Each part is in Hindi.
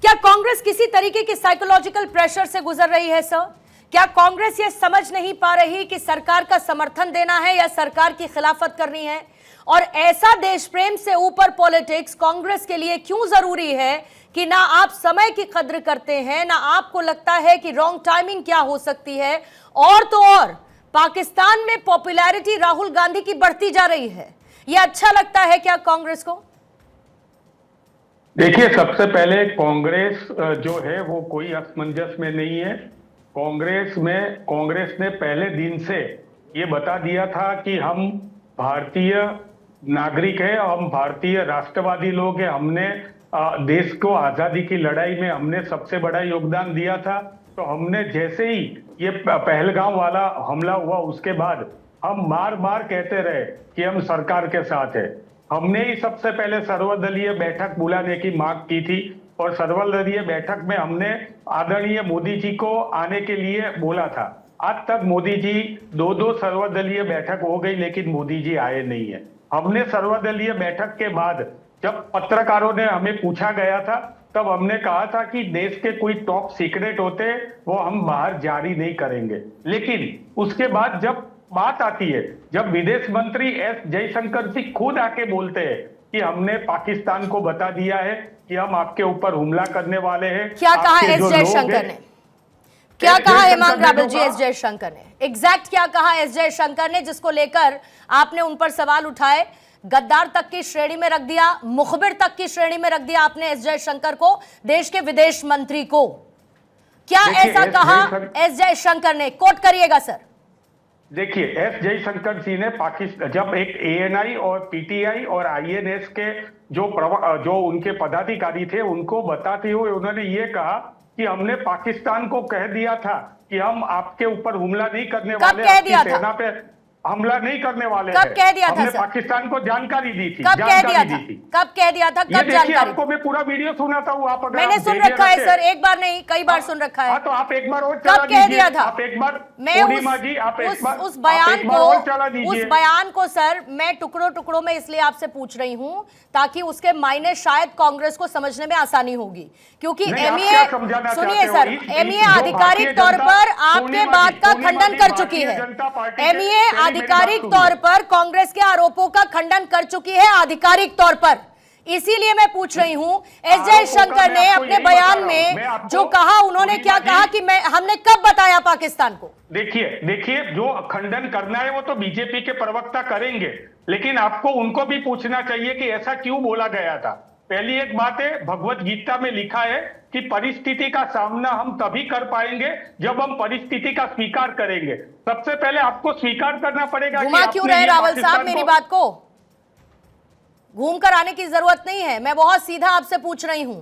क्या कांग्रेस किसी तरीके की साइकोलॉजिकल प्रेशर से गुजर रही है सर? क्या कांग्रेस ये समझ नहीं पा रही कि सरकार का समर्थन देना है या सरकार की खिलाफत करनी है? और ऐसा देश प्रेम से ऊपर पॉलिटिक्स कांग्रेस के लिए क्यों जरूरी है कि ना आप समय की कद्र करते हैं, ना आपको लगता है कि रॉन्ग टाइमिंग क्या हो सकती है? और तो और पाकिस्तान में पॉपुलैरिटी राहुल गांधी की बढ़ती जा रही है, यह अच्छा लगता है क्या कांग्रेस को? देखिए, सबसे पहले कांग्रेस जो है वो कोई असमंजस में नहीं है। कांग्रेस ने पहले दिन से ये बता दिया था कि हम भारतीय नागरिक हैं, हम भारतीय राष्ट्रवादी लोग हैं। हमने देश को आजादी की लड़ाई में हमने सबसे बड़ा योगदान दिया था। तो हमने जैसे ही ये पहलगाम वाला हमला हुआ उसके बाद हम बार बार कहते रहे कि हम सरकार के साथ है। हमने ही सबसे पहले सर्वदलीय बैठक बुलाने की मांग की थी और सर्वदलीय बैठक में हमने आदरणीय मोदी जी को आने के लिए बोला था। आज तक मोदी जी दो सर्वदलीय बैठक हो गई लेकिन मोदी जी आए नहीं है। हमने सर्वदलीय बैठक के बाद जब पत्रकारों ने हमें पूछा गया था तब हमने कहा था कि देश के कोई टॉप सीक्रेट होते वो हम बाहर जारी नहीं करेंगे। लेकिन उसके बाद जब बात आती है, जब विदेश मंत्री एस जयशंकर जी खुद आके बोलते हैं कि हमने पाकिस्तान को बता दिया है कि हम आपके ऊपर हमला करने वाले हैं। क्या कहा एस जयशंकर ने? क्या कहा हेमंत रावल जी एस जयशंकर ने? एग्जैक्ट क्या कहा एस जयशंकर ने, जिसको लेकर आपने उन पर सवाल उठाए? गद्दार तक की श्रेणी में रख दिया, मुखबिर तक की श्रेणी में रख दिया आपने एस जयशंकर को, देश के विदेश मंत्री को। क्या ऐसा कहा एस जयशंकर ने? कोट करिएगा सर। देखिए, एस जयशंकर जी ने पाकिस्तान जब एक एएनआई और पीटीआई और आईएनएस के जो उनके पदाधिकारी थे उनको बताते हुए उन्होंने ये कहा कि हमने पाकिस्तान को कह दिया था कि हम आपके ऊपर हमला नहीं करने वाले, आपकी सेना पे हमला नहीं करने वाले। कब कह दिया था? हमने पाकिस्तान को जानकारी दी थी। कब कह दिया था? कब कह दिया था? कब जानकारी? आपको मैं पूरा वीडियो सुनाता हूँ, आप अगर मैंने सुन रखा है सर, एक बार नहीं कई बार सुन रखा है। तो आप एक बार और कब कह दिया था? आप एक बार मैं उस बयान को सर मैं टुकड़ों टुकड़ों में इसलिए आपसे पूछ रही हूँ ताकि उसके मायने शायद कांग्रेस को समझने में आसानी होगी, क्योंकि एमईए, सुनिए सर, एमईए आधिकारिक तौर पर आपके बात का खंडन कर चुकी है। एमईए आधिकारिक तौर पर कांग्रेस के आरोपों का खंडन कर चुकी है आधिकारिक तौर पर। इसीलिए मैं पूछ रही हूं, एस जयशंकर ने अपने बयान में जो कहा, उन्होंने क्या कहा कि हमने कब बताया पाकिस्तान को? देखिए, जो खंडन करना है वो तो बीजेपी के प्रवक्ता करेंगे, लेकिन आपको उनको भी पूछना चाहिए कि ऐसा क्यों बोला गया था। पहली एक बात है, भगवत गीता में लिखा है कि परिस्थिति का सामना हम तभी कर पाएंगे जब हम परिस्थिति का स्वीकार करेंगे। सबसे पहले आपको स्वीकार करना पड़ेगा। घुमा क्यों रहे रावल साहब मेरी बात को? घूम कर आने की जरूरत नहीं है, मैं बहुत सीधा आपसे पूछ रही हूं।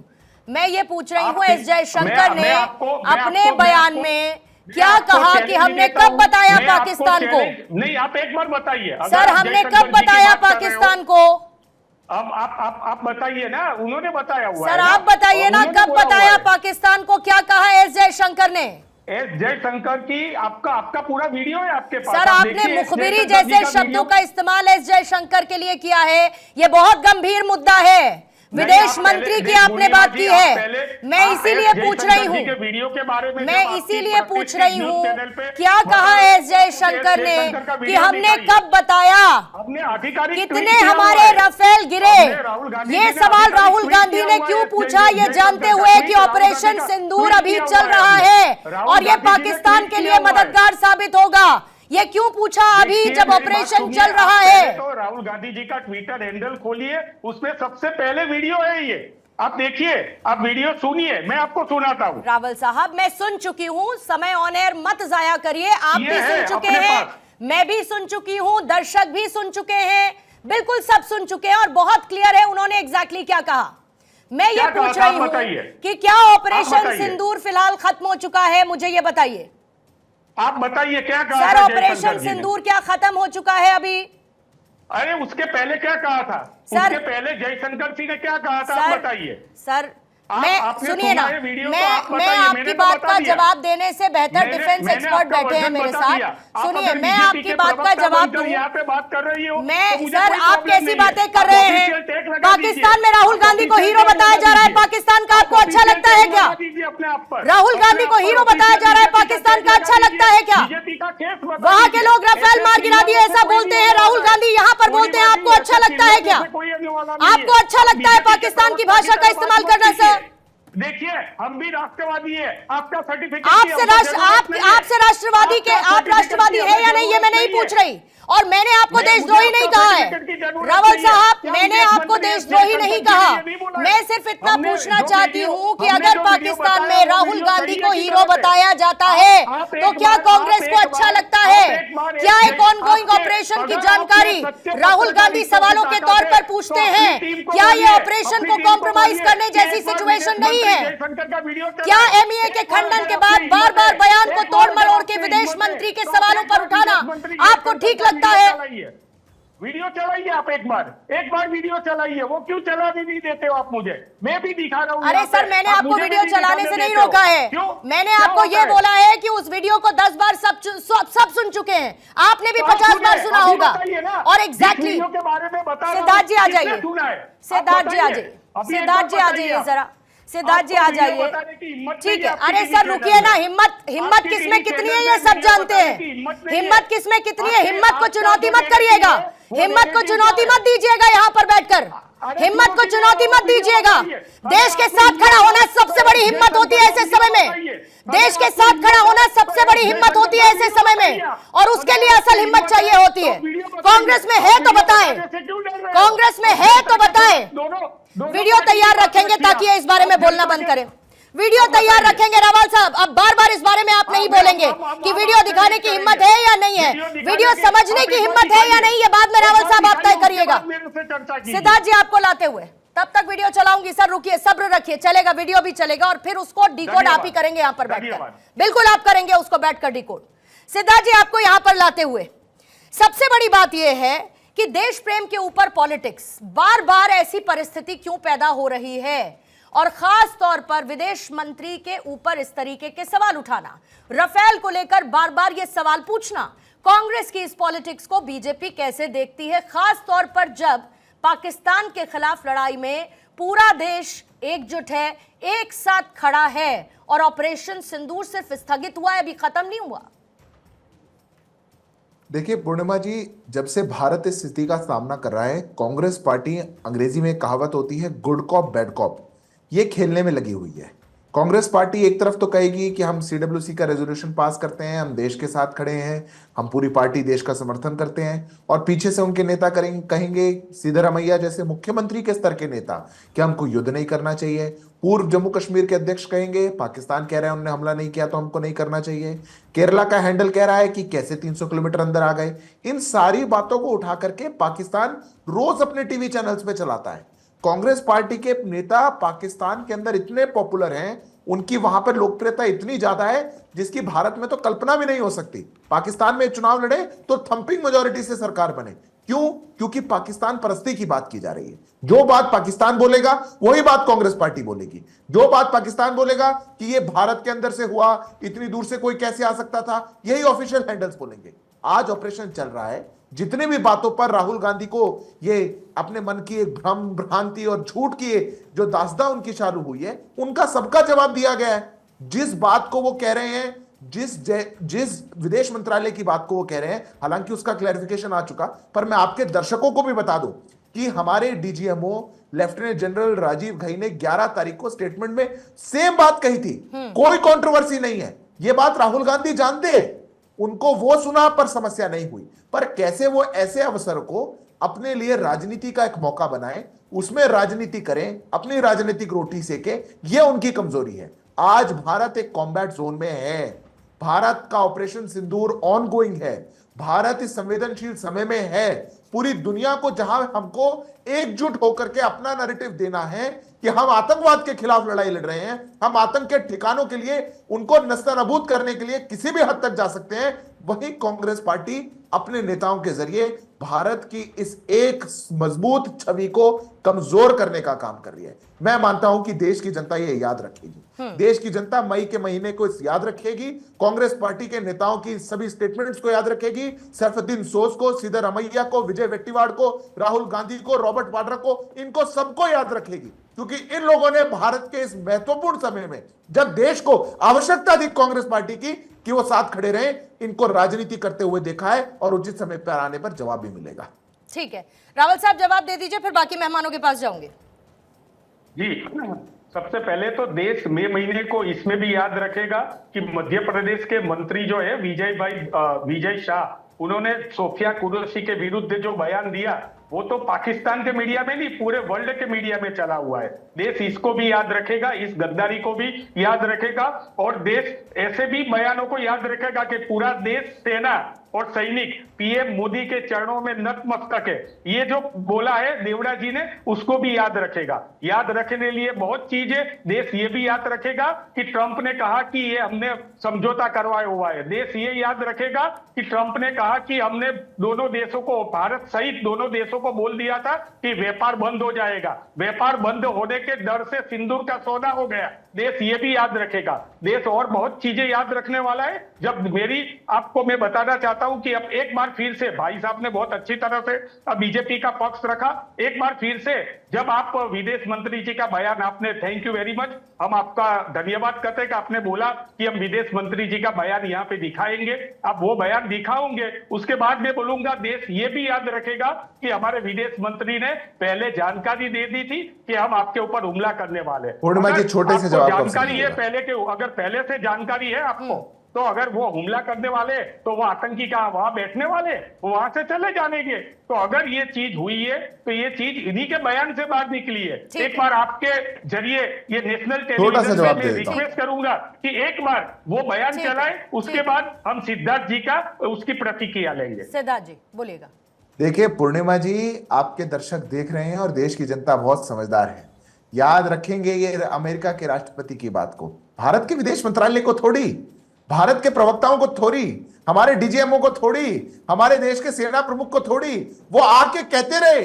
मैं ये पूछ रही हूं, एस जयशंकर ने अपने बयान में क्या कहा कि हमने कब बताया पाकिस्तान को? नहीं, आप एक बार बताइए सर, हमने कब बताया पाकिस्तान को? अब आप बताइए ना, उन्होंने बताया हुआ सर, आप बताइए ना कब बताया पाकिस्तान को? क्या कहा एस जयशंकर ने? एस जयशंकर की आपका पूरा वीडियो है आपके पास। सर, आपने मुखबिरी जैसे शब्दों का इस्तेमाल एस जयशंकर के लिए किया है, ये बहुत गंभीर मुद्दा है। विदेश मंत्री की आपने बात की है, मैं इसीलिए पूछ रही हूँ, मैं इसीलिए पूछ रही हूँ क्या कहा एस जयशंकर ने कि हमने कब बताया, कितने हमारे राफेल गिरे? ये सवाल राहुल गांधी ने क्यों पूछा, ये जानते हुए कि ऑपरेशन सिंदूर अभी चल रहा है और ये पाकिस्तान के लिए मददगार साबित होगा? ये क्यों पूछा अभी जब ऑपरेशन चल रहा है? तो राहुल गांधी जी का ट्विटर हैंडल खोलिए, उसमें सबसे पहले वीडियो है ये, आप देखिए, आप वीडियो सुनिए, मैं आपको सुनाता हूँ। रावल साहब, मैं सुन चुकी हूँ, समय ऑन एयर मत जाया करिए। आप भी सुन चुके हैं, मैं भी सुन चुकी हूँ, दर्शक भी सुन चुके हैं, बिल्कुल सब सुन चुके हैं और बहुत क्लियर है उन्होंने एग्जैक्टली क्या कहा। मैं ये पूछ रही हूँ कि क्या ऑपरेशन सिंदूर फिलहाल खत्म हो चुका है? मुझे ये बताइए, आप बताइए क्या कहा सर? ऑपरेशन सिंदूर क्या खत्म हो चुका है अभी? अरे उसके पहले क्या कहा था उसके पहले जयशंकर जी ने क्या कहा था, आप बताइए सर। मैं सुनिए ना, मैं आपकी बात का जवाब देने से बेहतर डिफेंस एक्सपर्ट बैठे हैं मेरे साथ। सुनिए, मैं आपकी बात का जवाब दूं। यहाँ पे बात कर रही हूँ मैं, सर आप कैसी बातें कर रहे हैं? पाकिस्तान में राहुल गांधी को हीरो बताया जा रहा है, पाकिस्तान का आपको अच्छा लगता है आप पर। राहुल गांधी को हीरो बताया जा रहा है, पाकिस्तान का अच्छा लगता है क्या? बीजेपी का केस वहां के लोग राफेल मार गिरा दिए ऐसा बोलते हैं, राहुल गांधी यहाँ पर बोलते हैं, आपको अच्छा लगता है क्या? आपको अच्छा लगता है पाकिस्तान की भाषा का इस्तेमाल करना सर? देखिए, हम भी राष्ट्रवादी है, आपका सर्टिफिकेट आपसे राष्ट्रवादी के, आप राष्ट्रवादी है या नहीं ये मैं नहीं पूछ रही, और मैंने आपको देशद्रोही नहीं कहा है रावल साहब, मैंने आपको देशद्रोही नहीं कहा। मैं सिर्फ इतना पूछना चाहती हूं कि अगर पाकिस्तान में राहुल गांधी को हीरो बताया जाता है तो क्या कांग्रेस को अच्छा लगता है? क्या एक ऑनगोइंग ऑपरेशन की जानकारी राहुल गांधी सवालों के तौर पर पूछते हैं? क्या ये ऑपरेशन को कॉम्प्रोमाइज करने जैसी सिचुएशन नहीं है? क्या एमईए के खंडन के बाद बार बार बयान को तोड़ मरोड़ के विदेश मंत्री के सवालों पर उठाना आपको ठीक लगता है? वीडियो चलाइए आप, एक बार वीडियो चलाइए। वो क्यों चलाने नहीं देते हो आप मुझे? मैं भी दिखा रहा हूँ। अरे सर, मैंने आपको वीडियो चलाने से नहीं रोका है, मैंने आपको ये बोला है कि उस वीडियो को 10 बार सब सुन चुके हैं, आपने भी 50 बार सुना होगा। और एग्जैक्टली सिद्धार्थ जी आ जाइए, सिद्धार्थ जी आ जाइए, सिद्धार्थ जी आ जाइए जरा, सिद्धार्थ जी आ जाइए। ठीक है, अरे सर रुकिए ना, हिम्मत किसमें कितनी है ये सब जानते हैं, हिम्मत किसमें कितनी है। हिम्मत को चुनौती मत करिएगा, हिम्मत को चुनौती मत दीजिएगा यहाँ पर बैठकर, हिम्मत को चुनौती मत दीजिएगा। देश के साथ खड़ा होना सबसे बड़ी हिम्मत होती है ऐसे समय में, देश के साथ खड़ा होना सबसे बड़ी हिम्मत होती है ऐसे समय में, और उसके लिए असल हिम्मत चाहिए होती है। कांग्रेस में है तो बताएं, कांग्रेस में है तो बताएं। वीडियो तैयार रखेंगे ताकि इस बारे में बोलना बंद करें, वीडियो तैयार रखेंगे रावल साहब। अब बार बार इस बारे में आप नहीं बोलेंगे कि वीडियो दिखाने की हिम्मत है या नहीं है, वीडियो समझने की हिम्मत है या नहीं, ये बाद में रावल साहब आप तय करिएगा। सिद्धार्थ जी आपको लाते हुए तब तक वीडियो चलाऊंगी। सर रुकिए, सब्र रखिए, चलेगा, वीडियो भी चलेगा और फिर उसको डिकोड आप ही करेंगे यहाँ पर बैठकर, बिल्कुल आप करेंगे उसको बैठकर डिकोड। सिद्धार्थ जी आपको यहाँ पर लाते हुए सबसे बड़ी बात यह है कि देश प्रेम के ऊपर पॉलिटिक्स, बार बार ऐसी परिस्थिति क्यों पैदा हो रही है, और खास तौर पर विदेश मंत्री के ऊपर इस तरीके के सवाल उठाना, राफेल को लेकर बार बार यह सवाल पूछना, कांग्रेस की इस पॉलिटिक्स को बीजेपी कैसे देखती है, खास तौर पर जब पाकिस्तान के खिलाफ लड़ाई में पूरा देश एकजुट है, एक साथ खड़ा है, और ऑपरेशन सिंदूर सिर्फ स्थगित हुआ है, अभी खत्म नहीं हुआ। देखिए पूर्णिमा जी, जब से भारत इस स्थिति का सामना कर रहा है, कांग्रेस पार्टी, अंग्रेजी में कहावत होती है गुड कॉप बैड कॉप, ये खेलने में लगी हुई है। कांग्रेस पार्टी एक तरफ तो कहेगी कि हम सीडब्ल्यूसी का रेजोल्यूशन पास करते हैं, हम देश के साथ खड़े हैं, हम पूरी पार्टी देश का समर्थन करते हैं, और पीछे से उनके नेता कहेंगे, सिद्धरामैया जैसे मुख्यमंत्री के स्तर के नेता, कि हमको युद्ध नहीं करना चाहिए। पूर्व जम्मू कश्मीर के अध्यक्ष कहेंगे पाकिस्तान कह रहा है उन्होंने हमला नहीं किया तो हमको नहीं करना चाहिए। केरला का हैंडल कह रहा है कि कैसे 300 किलोमीटर अंदर आ गए। इन सारी बातों को उठा करके पाकिस्तान रोज अपने टीवी चैनल्स पे चलाता है। कांग्रेस पार्टी के नेता पाकिस्तान के अंदर इतने पॉपुलर हैं, उनकी वहां पर लोकप्रियता इतनी ज्यादा है जिसकी भारत में तो कल्पना भी नहीं हो सकती। पाकिस्तान में चुनाव लड़े तो थंपिंग मेजॉरिटी से सरकार बने। क्यों? क्योंकि पाकिस्तान परस्ती की बात की जा रही है। जो बात पाकिस्तान बोलेगा वही बात कांग्रेस पार्टी बोलेगी। जो बात पाकिस्तान बोलेगा कि ये भारत के अंदर से हुआ, इतनी दूर से कोई कैसे आ सकता था, यही ऑफिशियल हैंडल्स बोलेंगे। आज ऑपरेशन चल रहा है, जितने भी बातों पर राहुल गांधी को ये अपने मन की एक भ्रम भ्रांति और झूठ की जो दास्तां उनकी चालू हुई है, उनका सबका जवाब दिया गया है। जिस बात को वो कह रहे हैं, जिस विदेश मंत्रालय की बात को वो कह रहे हैं, हालांकि उसका क्लैरिफिकेशन आ चुका, पर मैं आपके दर्शकों को भी बता दूं कि हमारे DGMO lieutenant general Rajiv Ghai ने 11 तारीख को स्टेटमेंट में सेम बात कही थी। कोई कंट्रोवर्सी नहीं है, ये बात राहुल गांधी जानते हैं, उनको वो सुना पर समस्या नहीं हुई। पर कैसे वो ऐसे अवसर को अपने लिए राजनीति का एक मौका बनाए, उसमें राजनीति करें, अपनी राजनीतिक रोटी सेके, ये उनकी कमजोरी है। आज भारत एक कॉम्बैट जोन में है, भारत का ऑपरेशन सिंदूर ऑनगोइंग है, भारत इस संवेदनशील समय में है। पूरी दुनिया को जहां हमको एकजुट होकर के अपना नैरेटिव देना है कि हम आतंकवाद के खिलाफ लड़ाई लड़ रहे हैं, हम आतंक के ठिकानों के लिए, उनको नस्तनाबूद करने के लिए किसी भी हद तक जा सकते हैं, वही कांग्रेस पार्टी अपने नेताओं के जरिए भारत की इस एक मजबूत छवि को कमजोर करने का काम कर रही है। मैं मानता हूं कि देश की जनता ये याद रखेगी, देश की जनता मई के महीने को इस याद रखेगी, कांग्रेस पार्टी के नेताओं की सभी स्टेटमेंट्स को याद रखेगी, सरफुद्दीन सोज को, सिद्धरामैया को, विजय वेट्टीवाड़ को, राहुल गांधी को, रॉबर्ट वाड्रा को, इनको सबको याद रखेगी, क्योंकि इन लोगों ने भारत के इस महत्वपूर्ण समय में जब देश को आवश्यकता थी कांग्रेस पार्टी की कि वो साथ खड़े रहे, इनको राजनीति करते हुए देखा है और उचित समय पर आने पर जवाब भी मिलेगा। ठीक है, रावल साहब जवाब दे दीजिए, फिर बाकी मेहमानों के पास जाऊंगे। जी, सबसे पहले तो देश मई महीने को इसमें भी याद रखेगा कि मध्य प्रदेश के मंत्री जो है विजय शाह, उन्होंने सोफिया कुरैशी के विरुद्ध जो बयान दिया वो तो पाकिस्तान के मीडिया में नहीं, पूरे वर्ल्ड के मीडिया में चला हुआ है। देश इसको भी याद रखेगा, इस गद्दारी को भी याद रखेगा, और देश ऐसे भी बयानों को याद रखेगा कि पूरा देश सेना और सैनिक पीएम मोदी के चरणों में नतमस्तक है। ये जो बोला है देवड़ा जी ने, उसको भी याद रखेगा। याद रखने लिए बहुत चीजें, देश ये भी याद रखेगा कि ट्रंप ने कहा कि ये हमने समझौता करवाया हुआ है। देश ये याद रखेगा कि ट्रंप ने कहा कि हमने दोनों देशों को, भारत सहित दोनों देशों को बोल दिया था कि व्यापार बंद हो जाएगा। व्यापार बंद होने के डर से सिंदूर का सौदा हो गया। देश ये भी याद रखेगा। देश और बहुत चीजें याद रखने वाला है। जब आपको मैं बताना चाहता हूं कि अब एक बार फिर से भाई साहब ने बहुत अच्छी तरह से बीजेपी का पक्ष रखा। एक बार फिर से जब आप विदेश मंत्री जी का बयान, आपने, थैंक यू वेरी मच, हम आपका धन्यवाद करते हैं कि आपने बोला कि हम विदेश मंत्री जी का बयान यहाँ पे दिखाएंगे। अब वो बयान दिखाओगे, उसके बाद मैं बोलूंगा देश ये भी याद रखेगा कि हमारे विदेश मंत्री ने पहले जानकारी दे दी थी कि हम आपके ऊपर हमला करने वाले हैं। पूर्णिमा जी, छोटे से जवाब जानकारी है पहले के, अगर पहले से जानकारी है आपको, तो अगर वो हमला करने वाले तो वो आतंकी कहां वहां बैठने वाले, वो वहां से चले जानेंगे। तो अगर ये चीज हुई है तो ये चीज इन्हीं के बयान से बाहर निकली है। एक बार आपके जरिए ये नेशनल टेलीविजन पे मैं रिक्वेस्ट करूंगा कि एक बार वो बयान चलाए, उसके बाद हम सिद्धार्थ जी का उसकी प्रतिक्रिया लेंगे। सिद्धार्थ जी बोलिएगा। देखिए पूर्णिमा जी, आपके दर्शक देख रहे हैं और देश की जनता बहुत समझदार है, याद रखेंगे ये अमेरिका के राष्ट्रपति की बात को, भारत के विदेश मंत्रालय को थोड़ी, भारत के प्रवक्ताओं को थोड़ी, हमारे डीजीएमओ को थोड़ी, हमारे देश के सेना प्रमुख को थोड़ी। वो आके कहते रहे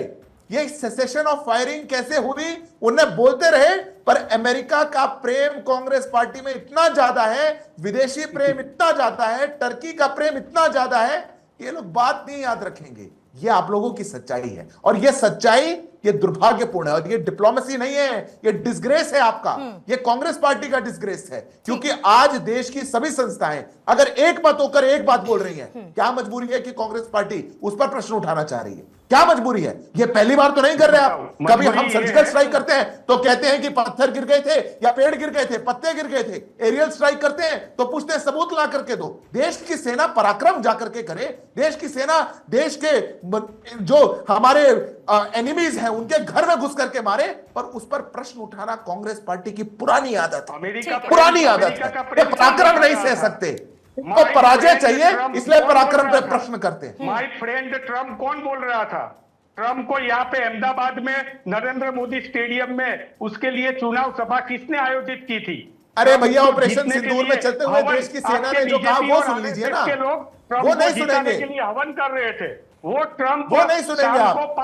ये सेसेशन ऑफ फायरिंग कैसे हुई, उन्हें बोलते रहे, पर अमेरिका का प्रेम कांग्रेस पार्टी में इतना ज्यादा है, विदेशी प्रेम इतना ज्यादा है, टर्की का प्रेम इतना ज्यादा है, ये लोग बात नहीं याद रखेंगे। ये आप लोगों की सच्चाई है, और ये सच्चाई, ये दुर्भाग्यपूर्ण है, और ये डिप्लोमेसी नहीं है, ये डिसग्रेस है आपका, ये कांग्रेस पार्टी का डिसग्रेस है। क्योंकि आज देश की सभी संस्थाएं अगर एक मत होकर एक बात बोल रही हैं, क्या मजबूरी है कि कांग्रेस पार्टी उस पर प्रश्न उठाना चाह रही है? क्या मजबूरी है? ये पहली बार तो नहीं कर रहे आप। कभी हम सर्जिकल स्ट्राइक करते हैं तो कहते हैं कि पत्थर गिर गए थे या पेड़ गिर गए थे, पत्ते गिर गए थे। एरियल स्ट्राइक करते हैं तो पूछते हैं सबूत ला करके दो। देश की सेना पराक्रम जाकर के करे, देश की सेना देश के जो हमारे एनिमीज हैं उनके घर में घुस करके मारे, पर उस पर प्रश्न उठाना कांग्रेस पार्टी की पुरानी आदत है, पुरानी आदत है। ये पराक्रम नहीं सह सकते, तो पराजय चाहिए, इसलिए पराक्रम पे प्रश्न करते हैं। माय फ्रेंड ट्रम्प कौन बोल रहा था? ट्रम्प को यहाँ पे अहमदाबाद में नरेंद्र मोदी स्टेडियम में उसके लिए चुनाव सभा किसने आयोजित की थी? अरे भैया, ऑपरेशन सिंदूर में चलते हुए देश की सेना ने जो कहा वो सुन लीजिए ना, लोग वो नहीं सुनेंगे, के लिए हवन कर रहे थे, वो ट्रम्प वो नहीं सुनेंगे आप।